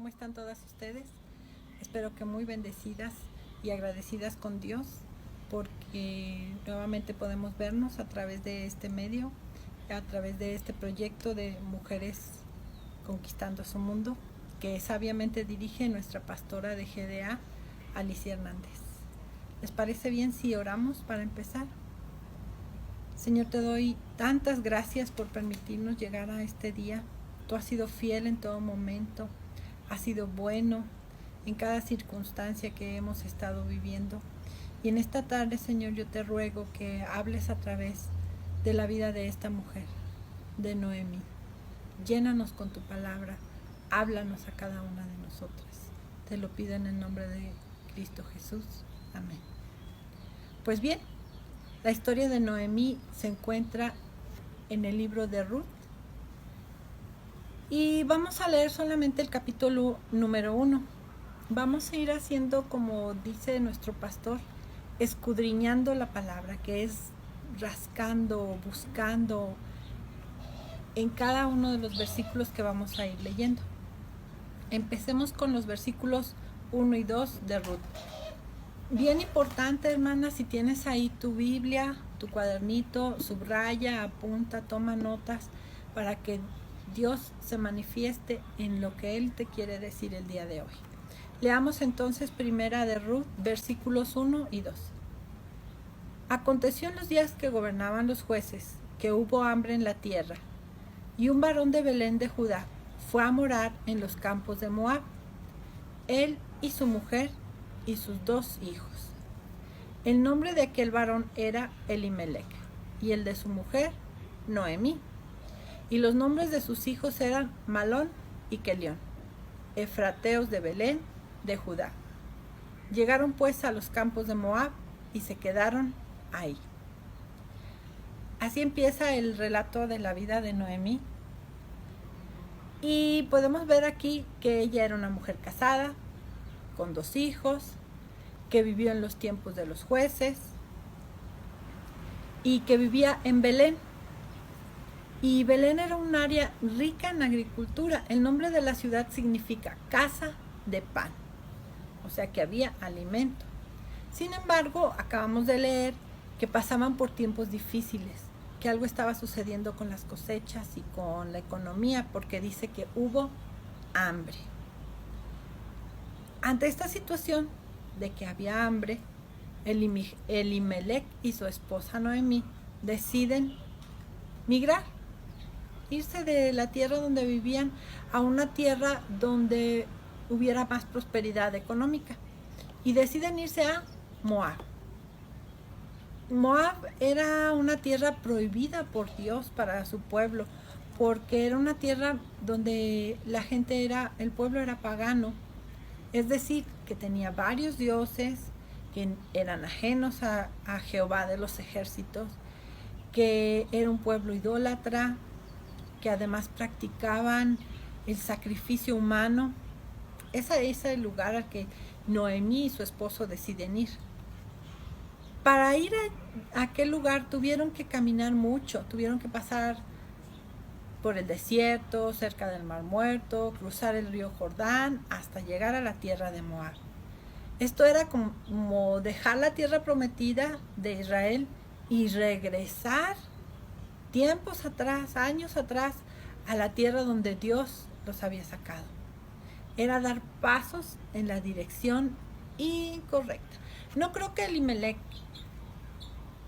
¿Cómo están todas ustedes? Espero que muy bendecidas y agradecidas con Dios porque nuevamente podemos vernos a través de este medio, a través de este proyecto de Mujeres Conquistando su Mundo, que sabiamente dirige nuestra pastora de GDA, Alicia Hernández. ¿Les parece bien si oramos para empezar? Señor, te doy tantas gracias por permitirnos llegar a este día. Tú has sido fiel en todo momento, has sido bueno en cada circunstancia que hemos estado viviendo. Y en esta tarde, Señor, yo te ruego que hables a través de la vida de esta mujer, de Noemí. Llénanos con tu palabra, háblanos a cada una de nosotras. Te lo pido en el nombre de Cristo Jesús. Amén. Pues bien, la historia de Noemí se encuentra en el libro de Ruth. Y vamos a leer solamente el capítulo número 1. Vamos a ir haciendo, como dice nuestro pastor, escudriñando la palabra, que es rascando, buscando en cada uno de los versículos que vamos a ir leyendo. Empecemos con los versículos 1 y 2 de Ruth. Bien importante, hermana, si tienes ahí tu Biblia, tu cuadernito, subraya, apunta, toma notas para que Dios se manifieste en lo que Él te quiere decir el día de hoy. Leamos entonces primera de Ruth, versículos 1 y 2. Aconteció en los días que gobernaban los jueces, que hubo hambre en la tierra, y un varón de Belén de Judá fue a morar en los campos de Moab, él y su mujer y sus 2 hijos. El nombre de aquel varón era Elimelech, y el de su mujer, Noemí. Y los nombres de sus hijos eran Malón y Kelión, efrateos de Belén, de Judá. Llegaron pues a los campos de Moab y se quedaron ahí. Así empieza el relato de la vida de Noemí. Y podemos ver aquí que ella era una mujer casada, con 2 hijos, que vivió en los tiempos de los jueces y que vivía en Belén. Y Belén era un área rica en agricultura. El nombre de la ciudad significa casa de pan, o sea que había alimento. Sin embargo, acabamos de leer que pasaban por tiempos difíciles, que algo estaba sucediendo con las cosechas y con la economía, porque dice que hubo hambre. Ante esta situación de que había hambre, Elimelech y su esposa Noemí deciden migrar, irse de la tierra donde vivían a una tierra donde hubiera más prosperidad económica, y deciden irse a Moab. Moab era una tierra prohibida por Dios para su pueblo, porque era una tierra donde la gente el pueblo era pagano, es decir, que tenía varios dioses que eran ajenos a Jehová de los ejércitos, que era un pueblo idólatra, que además practicaban el sacrificio humano. Ese es el lugar al que Noemí y su esposo deciden ir. Para ir a aquel lugar tuvieron que caminar mucho, tuvieron que pasar por el desierto, cerca del Mar Muerto, cruzar el río Jordán hasta llegar a la tierra de Moab. Esto era como dejar la tierra prometida de Israel y regresar tiempos atrás, años atrás, a la tierra donde Dios los había sacado. Era dar pasos en la dirección incorrecta. No creo que Elimelech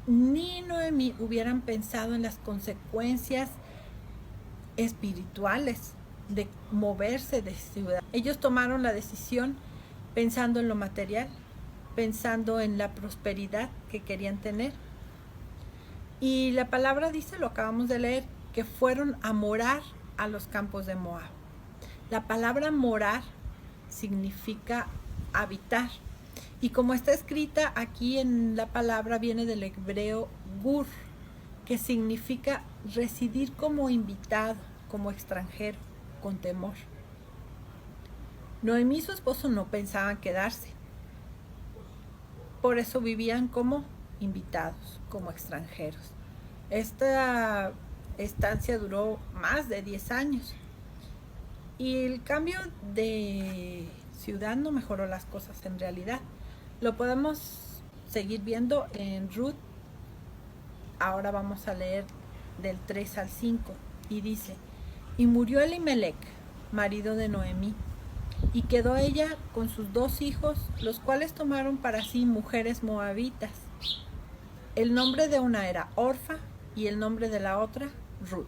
ni Noemí hubieran pensado en las consecuencias espirituales de moverse de ciudad. Ellos tomaron la decisión pensando en lo material, pensando en la prosperidad que querían tener. Y la palabra dice, lo acabamos de leer, que fueron a morar a los campos de Moab. La palabra morar significa habitar. Y como está escrita aquí en la palabra, viene del hebreo gur, que significa residir como invitado, como extranjero, con temor. Noemí y su esposo no pensaban quedarse. Por eso vivían como invitados, como extranjeros. Esta estancia duró más de 10 años. Y el cambio de ciudad no mejoró las cosas en realidad. Lo podemos seguir viendo en Ruth. Ahora vamos a leer del 3 al 5 y dice: y murió Elimelec, marido de Noemí, y quedó ella con sus 2 hijos, los cuales tomaron para sí mujeres moabitas. El nombre de una era Orfa y el nombre de la otra Ruth.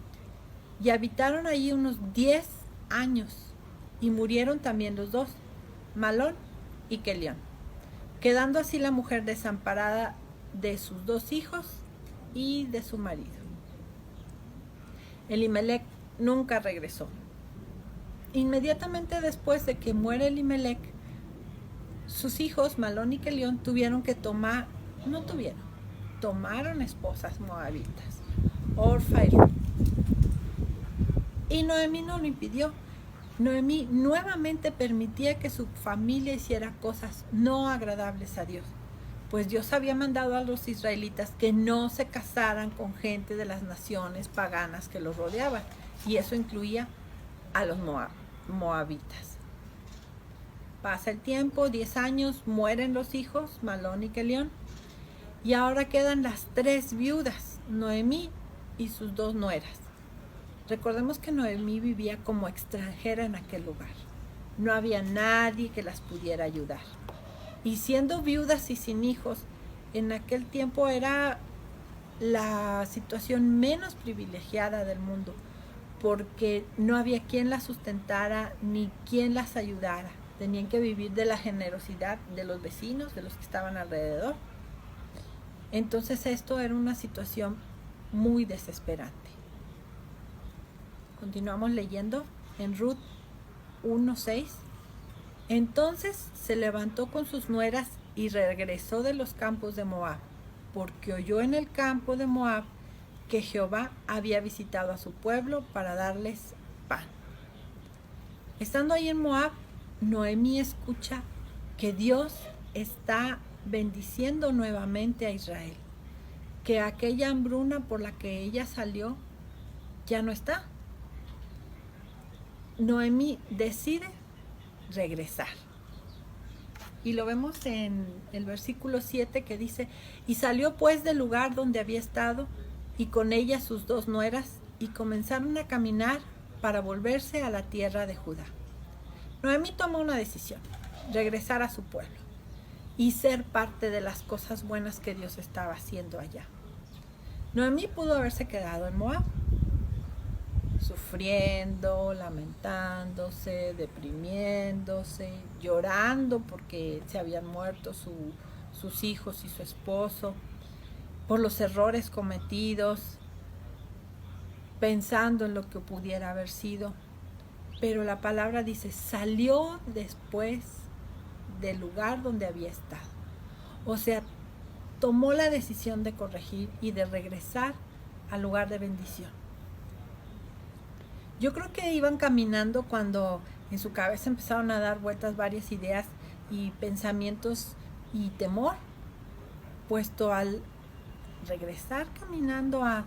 Y habitaron allí unos 10 años, y murieron también los 2, Malón y Kelión, quedando así la mujer desamparada de sus 2 hijos y de su marido. Elimelec nunca regresó. Inmediatamente después de que muere Elimelec, sus hijos Malón y Kelión tomaron esposas moabitas, Orfa y Ruth. Y Noemí no lo impidió. Noemí nuevamente permitía que su familia hiciera cosas no agradables a Dios, pues Dios había mandado a los israelitas que no se casaran con gente de las naciones paganas que los rodeaban, y eso incluía a los moabitas. Pasa el tiempo, 10 años, mueren los hijos, Malón y Kelión, y ahora quedan las 3 viudas, Noemí y sus 2 nueras. Recordemos que Noemí vivía como extranjera en aquel lugar. No había nadie que las pudiera ayudar. Y siendo viudas y sin hijos, en aquel tiempo era la situación menos privilegiada del mundo, porque no había quien las sustentara ni quien las ayudara. Tenían que vivir de la generosidad de los vecinos, de los que estaban alrededor. Entonces esto era una situación muy desesperante. Continuamos leyendo en Ruth 1:6. Entonces se levantó con sus nueras y regresó de los campos de Moab, porque oyó en el campo de Moab que Jehová había visitado a su pueblo para darles pan. Estando ahí en Moab, Noemí escucha que Dios está bendiciendo nuevamente a Israel, que aquella hambruna por la que ella salió ya no está. Noemí decide regresar. Y lo vemos en el versículo 7 que dice: y salió pues del lugar donde había estado, y con ella sus 2 nueras, y comenzaron a caminar para volverse a la tierra de Judá. Noemí tomó una decisión: regresar a su pueblo y ser parte de las cosas buenas que Dios estaba haciendo allá. Noemí pudo haberse quedado en Moab, sufriendo, lamentándose, deprimiéndose, llorando porque se habían muerto sus hijos y su esposo, por los errores cometidos, pensando en lo que pudiera haber sido. Pero la palabra dice: salió después del lugar donde había estado. O sea, tomó la decisión de corregir y de regresar al lugar de bendición. Yo creo que iban caminando cuando en su cabeza empezaron a dar vueltas varias ideas y pensamientos y temor, puesto al regresar caminando a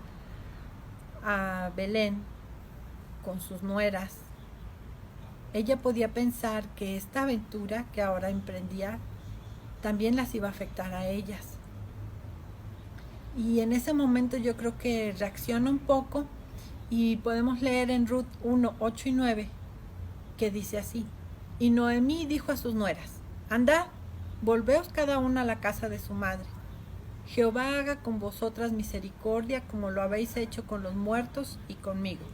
Belén con sus nueras. Ella podía pensar que esta aventura que ahora emprendía también las iba a afectar a ellas. Y en ese momento yo creo que reacciona un poco. Y podemos leer en Ruth 1:8 y 9, que dice así: y Noemí dijo a sus nueras: andad, volveos cada una a la casa de su madre. Jehová haga con vosotras misericordia como lo habéis hecho con los muertos y conmigo.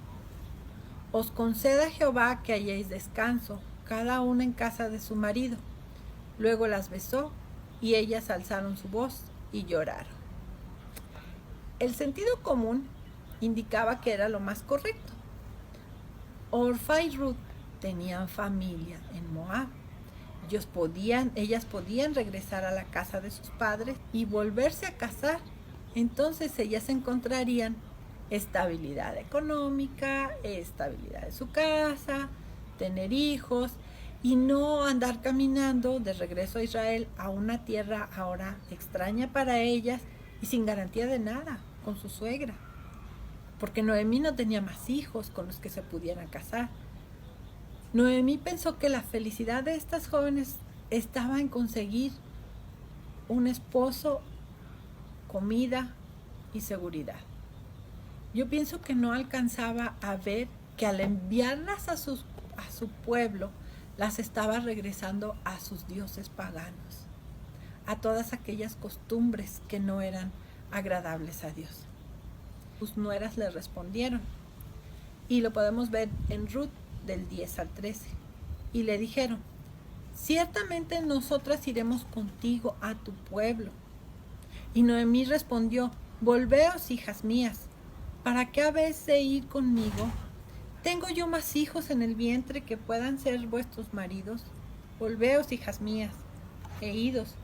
Os conceda Jehová que halléis descanso, cada una en casa de su marido. Luego las besó, y ellas alzaron su voz y lloraron. El sentido común indicaba que era lo más correcto. Orfa y Ruth tenían familia en Moab. Ellas podían regresar a la casa de sus padres y volverse a casar. Entonces ellas encontrarían estabilidad económica, estabilidad de su casa, tener hijos y no andar caminando de regreso a Israel, a una tierra ahora extraña para ellas y sin garantía de nada, con su suegra. Porque Noemí no tenía más hijos con los que se pudieran casar. Noemí pensó que la felicidad de estas jóvenes estaba en conseguir un esposo, comida y seguridad. Yo pienso que no alcanzaba a ver que al enviarlas a su pueblo, las estaba regresando a sus dioses paganos, a todas aquellas costumbres que no eran agradables a Dios. Sus nueras le respondieron, y lo podemos ver en Ruth del 10 al 13, y le dijeron: ciertamente nosotras iremos contigo a tu pueblo. Y Noemí respondió: volveos, hijas mías, ¿para qué habéis de ir conmigo? ¿Tengo yo más hijos en el vientre que puedan ser vuestros maridos? Volveos, hijas mías, e idos,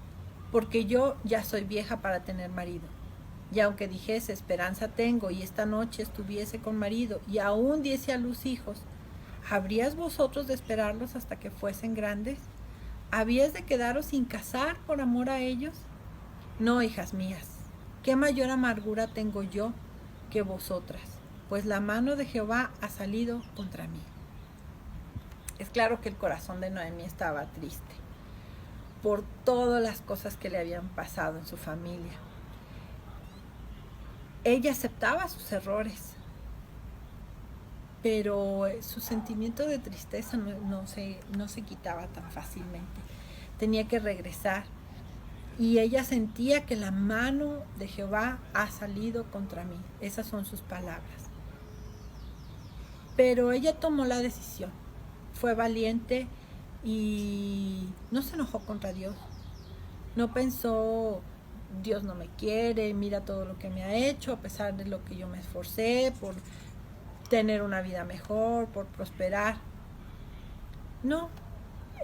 porque yo ya soy vieja para tener marido. Y aunque dijese: esperanza tengo, y esta noche estuviese con marido, y aún diese a luz hijos, ¿habríais vosotros de esperarlos hasta que fuesen grandes? ¿Habíais de quedaros sin casar por amor a ellos? No, hijas mías, ¿qué mayor amargura tengo yo que vosotras? Pues la mano de Jehová ha salido contra mí. Es claro que el corazón de Noemí estaba triste por todas las cosas que le habían pasado en su familia. Ella aceptaba sus errores, pero su sentimiento de tristeza no se quitaba tan fácilmente. Tenía que regresar, y ella sentía que la mano de Jehová ha salido contra mí. Esas son sus palabras. Pero ella tomó la decisión, fue valiente y no se enojó contra Dios. No pensó: Dios no me quiere, mira todo lo que me ha hecho, a pesar de lo que yo me esforcé por tener una vida mejor, por prosperar. No,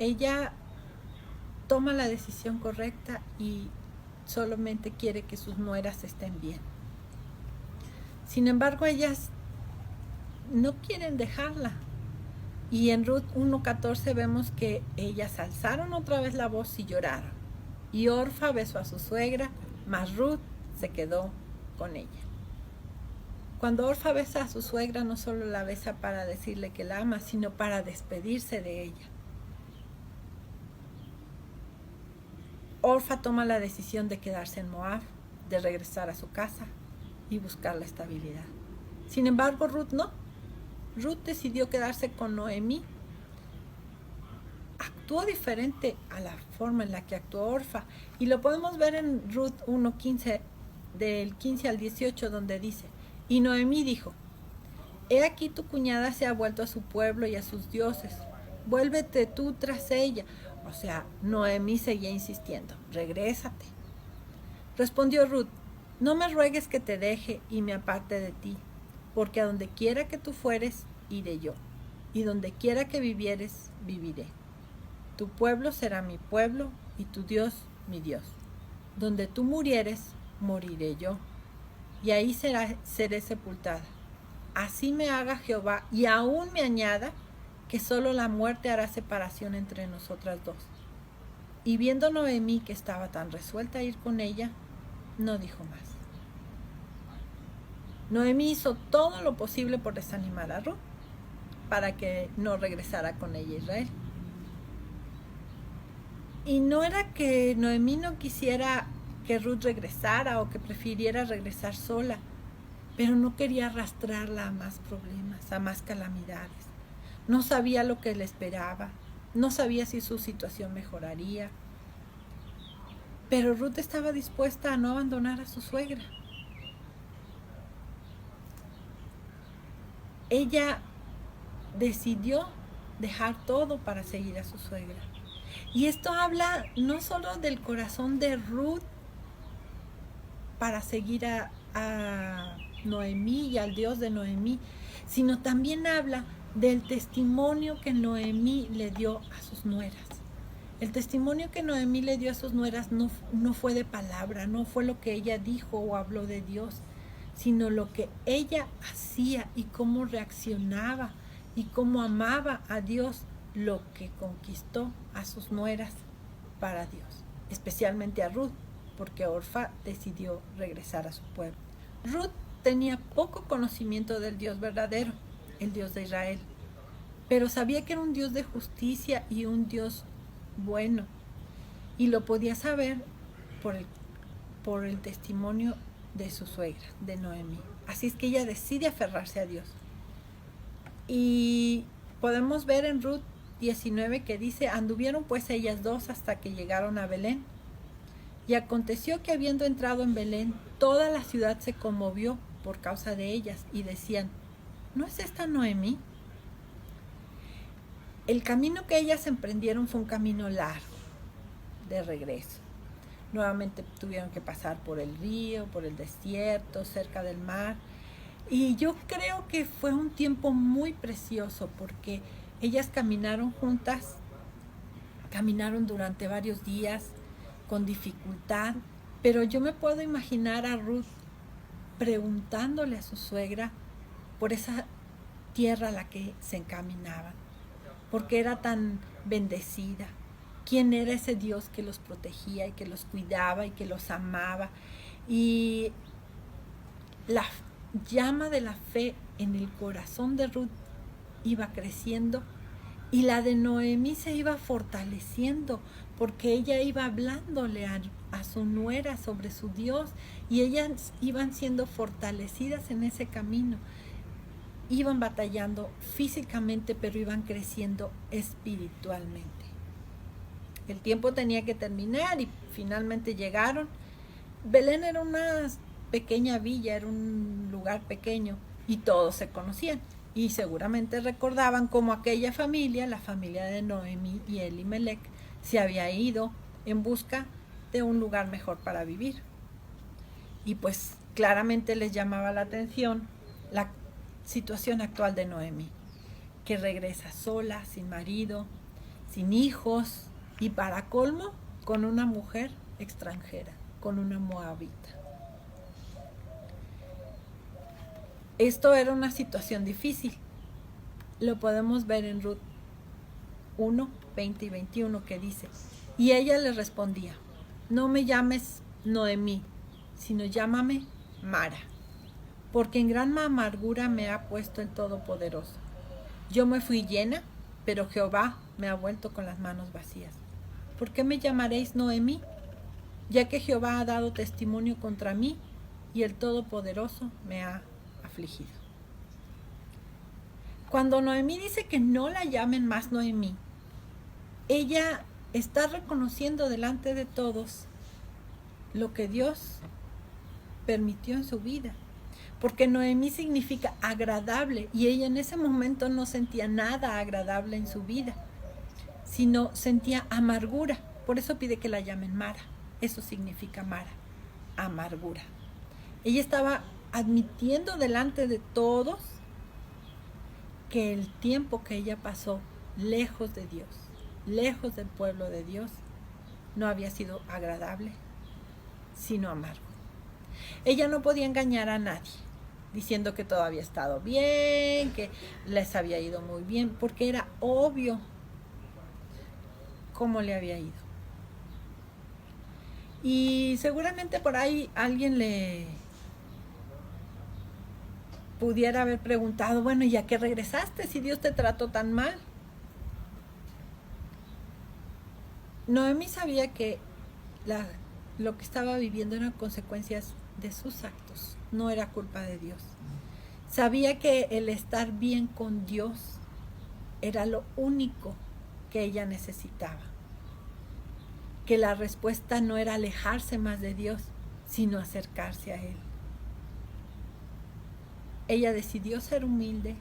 ella toma la decisión correcta y solamente quiere que sus nueras estén bien. Sin embargo, ellas no quieren dejarla. Y en Ruth 1:14 vemos que ellas alzaron otra vez la voz y lloraron. Y Orfa besó a su suegra, mas Ruth se quedó con ella. Cuando Orfa besa a su suegra, no solo la besa para decirle que la ama, sino para despedirse de ella. Orfa toma la decisión de quedarse en Moab, de regresar a su casa y buscar la estabilidad. Sin embargo, Ruth no. Ruth decidió quedarse con Noemí. Actuó diferente a la forma en la que actuó Orfa, y lo podemos ver en Ruth 1:15, del 15 al 18, donde dice: y Noemí dijo: he aquí tu cuñada se ha vuelto a su pueblo y a sus dioses, vuélvete tú tras ella. O sea, Noemí seguía insistiendo: regrésate. Respondió Ruth: no me ruegues que te deje y me aparte de ti, porque a donde quiera que tú fueres, iré yo, y donde quiera que vivieres, viviré. Tu pueblo será mi pueblo, y tu Dios mi Dios. Donde tú murieres, moriré yo, y ahí seré sepultada. Así me haga Jehová, y aún me añada, que solo la muerte hará separación entre nosotras dos. Y viendo Noemí que estaba tan resuelta a ir con ella, no dijo más. Noemí hizo todo lo posible por desanimar a Ruth, para que no regresara con ella a Israel. Y no era que Noemí no quisiera que Ruth regresara o que prefiriera regresar sola, pero no quería arrastrarla a más problemas, a más calamidades. No sabía lo que le esperaba, no sabía si su situación mejoraría. Pero Ruth estaba dispuesta a no abandonar a su suegra. Ella decidió dejar todo para seguir a su suegra. Y esto habla no solo del corazón de Ruth para seguir a Noemí y al Dios de Noemí, sino también habla del testimonio que Noemí le dio a sus nueras. El testimonio que Noemí le dio a sus nueras no fue de palabra, no fue lo que ella dijo o habló de Dios, sino lo que ella hacía y cómo reaccionaba y cómo amaba a Dios, lo que conquistó a sus nueras para Dios, especialmente a Ruth, porque Orfa decidió regresar a su pueblo. Ruth tenía poco conocimiento del Dios verdadero, el Dios de Israel, pero sabía que era un Dios de justicia y un Dios bueno. Y lo podía saber por el testimonio de su suegra, de Noemí. Así es que ella decide aferrarse a Dios. Y podemos ver en Ruth 19 que dice: anduvieron pues ellas dos hasta que llegaron a Belén. Y aconteció que habiendo entrado en Belén, toda la ciudad se conmovió por causa de ellas y decían: ¿no es esta Noemí? El camino que ellas emprendieron fue un camino largo de regreso. Nuevamente tuvieron que pasar por el río, por el desierto, cerca del mar. Y yo creo que fue un tiempo muy precioso porque ellas caminaron juntas, caminaron durante varios días con dificultad, pero yo me puedo imaginar a Ruth preguntándole a su suegra por esa tierra a la que se encaminaban, porque era tan bendecida. ¿Quién era ese Dios que los protegía y que los cuidaba y que los amaba? Y la llama de la fe en el corazón de Ruth iba creciendo y la de Noemí se iba fortaleciendo porque ella iba hablándole a su nuera sobre su Dios y ellas iban siendo fortalecidas en ese camino. Iban batallando físicamente, pero iban creciendo espiritualmente. El tiempo tenía que terminar y finalmente llegaron. Belén era una pequeña villa, era un lugar pequeño y todos se conocían. Y seguramente recordaban cómo aquella familia, la familia de Noemí y Elimelec, se había ido en busca de un lugar mejor para vivir. Y pues claramente les llamaba la atención la situación actual de Noemí, que regresa sola, sin marido, sin hijos y para colmo con una mujer extranjera, con una moabita. Esto era una situación difícil. Lo podemos ver en Ruth 1, 20 y 21 que dice: y ella le respondía: no me llames Noemí, sino llámame Mara, porque en gran amargura me ha puesto el Todopoderoso. Yo me fui llena, pero Jehová me ha vuelto con las manos vacías. ¿Por qué me llamaréis Noemí? Ya que Jehová ha dado testimonio contra mí y el Todopoderoso me ha afligido. Cuando Noemí dice que no la llamen más Noemí, ella está reconociendo delante de todos lo que Dios permitió en su vida. Porque Noemí significa agradable y ella en ese momento no sentía nada agradable en su vida, sino sentía amargura. Por eso pide que la llamen Mara. Eso significa Mara, amargura. Ella estaba admitiendo delante de todos que el tiempo que ella pasó lejos de Dios, lejos del pueblo de Dios, no había sido agradable, sino amargo. Ella no podía engañar a nadie, diciendo que todo había estado bien, que les había ido muy bien, porque era obvio cómo le había ido. Y seguramente por ahí alguien le pudiera haber preguntado: bueno, ¿y a qué regresaste si Dios te trató tan mal? Noemí sabía que lo que estaba viviendo eran consecuencias de sus actos, no era culpa de Dios. Sabía que el estar bien con Dios era lo único que ella necesitaba. Que la respuesta no era alejarse más de Dios, sino acercarse a Él. Ella decidió ser humilde,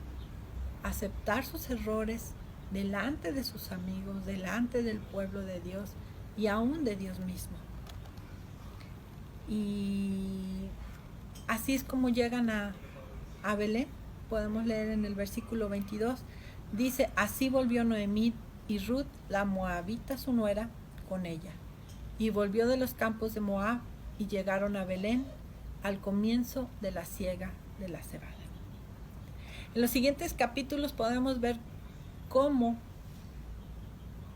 aceptar sus errores delante de sus amigos, delante del pueblo de Dios y aún de Dios mismo. Y así es como llegan a Belén. Podemos leer en el versículo 22. Dice: así volvió Noemí y Ruth, la moabita, su nuera, con ella. Y volvió de los campos de Moab y llegaron a Belén al comienzo de la siega de la cebada. En los siguientes capítulos podemos ver cómo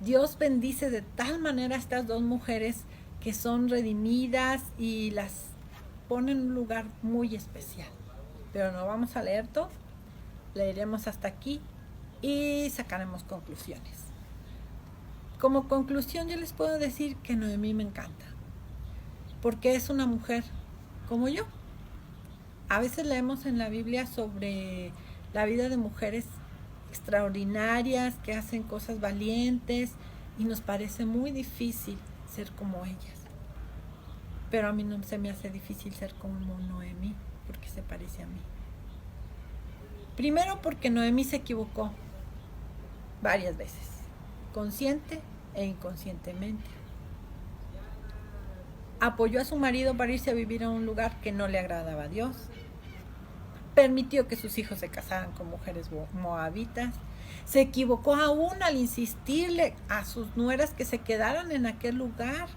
Dios bendice de tal manera a estas dos mujeres que son redimidas y las pone en un lugar muy especial. Pero no vamos a leer todo, leeremos hasta aquí y sacaremos conclusiones. Como conclusión yo les puedo decir que Noemí me encanta, porque es una mujer como yo. A veces leemos en la Biblia sobre la vida de mujeres extraordinarias que hacen cosas valientes y nos parece muy difícil ser como ellas. Pero a mí no se me hace difícil ser como Noemí, porque se parece a mí. Primero porque Noemí se equivocó varias veces, consciente e inconscientemente. Apoyó a su marido para irse a vivir a un lugar que no le agradaba a Dios. Permitió que sus hijos se casaran con mujeres moabitas. Se equivocó aún al insistirle a sus nueras que se quedaran en aquel lugar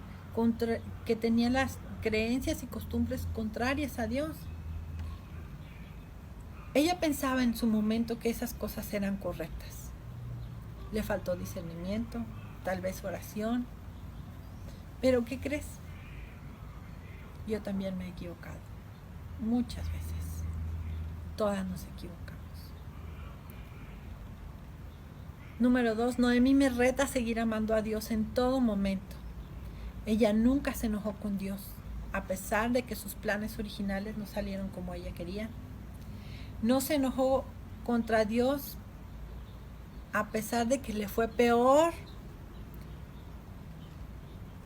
que tenía las creencias y costumbres contrarias a Dios. Ella pensaba en su momento que esas cosas eran correctas. Le faltó discernimiento, tal vez oración. Pero ¿qué crees? Yo también me he equivocado, muchas veces. Todas nos equivocamos. Número 2, Noemí me reta a seguir amando a Dios en todo momento. Ella nunca se enojó con Dios, a pesar de que sus planes originales no salieron como ella quería. No se enojó contra Dios, a pesar de que le fue peor.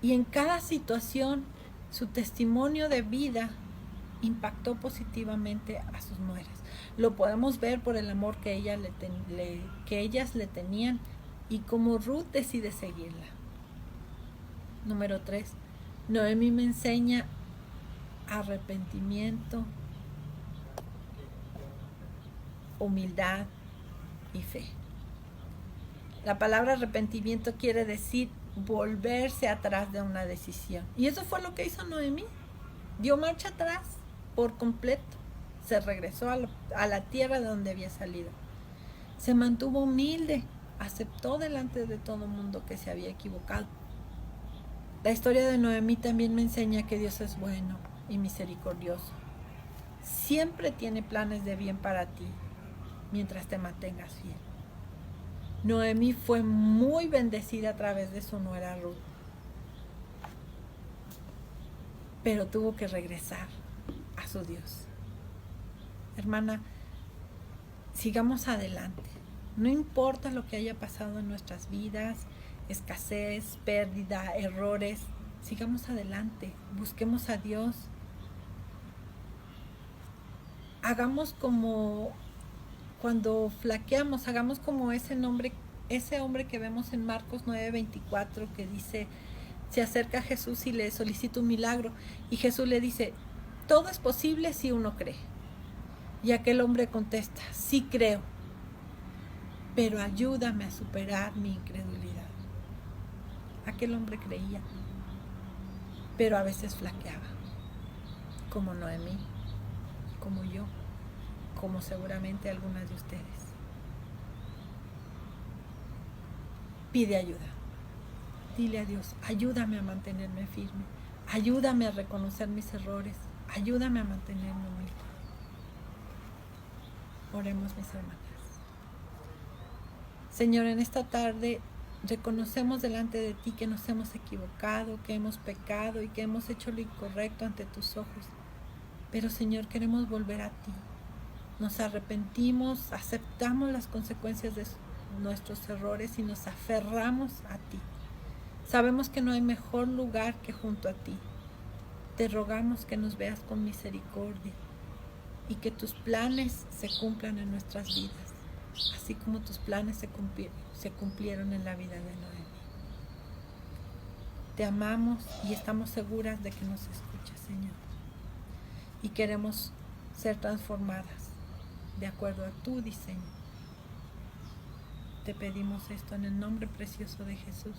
Y en cada situación, su testimonio de vida impactó positivamente a sus nueras. Lo podemos ver por el amor que ellas le tenían y cómo Ruth decide seguirla. Número 3. Noemí me enseña arrepentimiento, humildad y fe. La palabra arrepentimiento quiere decir volverse atrás de una decisión. Y eso fue lo que hizo Noemí. Dio marcha atrás por completo. Se regresó a la tierra de donde había salido. Se mantuvo humilde. Aceptó delante de todo el mundo que se había equivocado. La historia de Noemí también me enseña que Dios es bueno y misericordioso. Siempre tiene planes de bien para ti mientras te mantengas fiel. Noemí fue muy bendecida a través de su nuera Ruth, pero tuvo que regresar a su Dios. Hermana, sigamos adelante. No importa lo que haya pasado en nuestras vidas, escasez, pérdida, errores, sigamos adelante, busquemos a Dios. Hagamos como cuando flaqueamos, hagamos como ese hombre que vemos en Marcos 9:24 que dice, se acerca a Jesús y le solicita un milagro. Y Jesús le dice, todo es posible si uno cree. Y aquel hombre contesta, sí creo, pero ayúdame a superar mi incredulidad. Aquel hombre creía, pero a veces flaqueaba, como Noemí, como yo, como seguramente algunas de ustedes. Pide ayuda. Dile a Dios, ayúdame a mantenerme firme, ayúdame a reconocer mis errores, ayúdame a mantenerme humilde. Oremos, mis hermanas. Señor, en esta tarde reconocemos delante de ti que nos hemos equivocado, que hemos pecado y que hemos hecho lo incorrecto ante tus ojos. Pero, Señor, queremos volver a ti. Nos arrepentimos, aceptamos las consecuencias de nuestros errores y nos aferramos a ti. Sabemos que no hay mejor lugar que junto a ti. Te rogamos que nos veas con misericordia y que tus planes se cumplan en nuestras vidas, así como tus planes se cumplieron en la vida de Noemí. Te amamos y estamos seguras de que nos escuchas, Señor. Y queremos ser transformadas de acuerdo a tu diseño. Te pedimos esto en el nombre precioso de Jesús.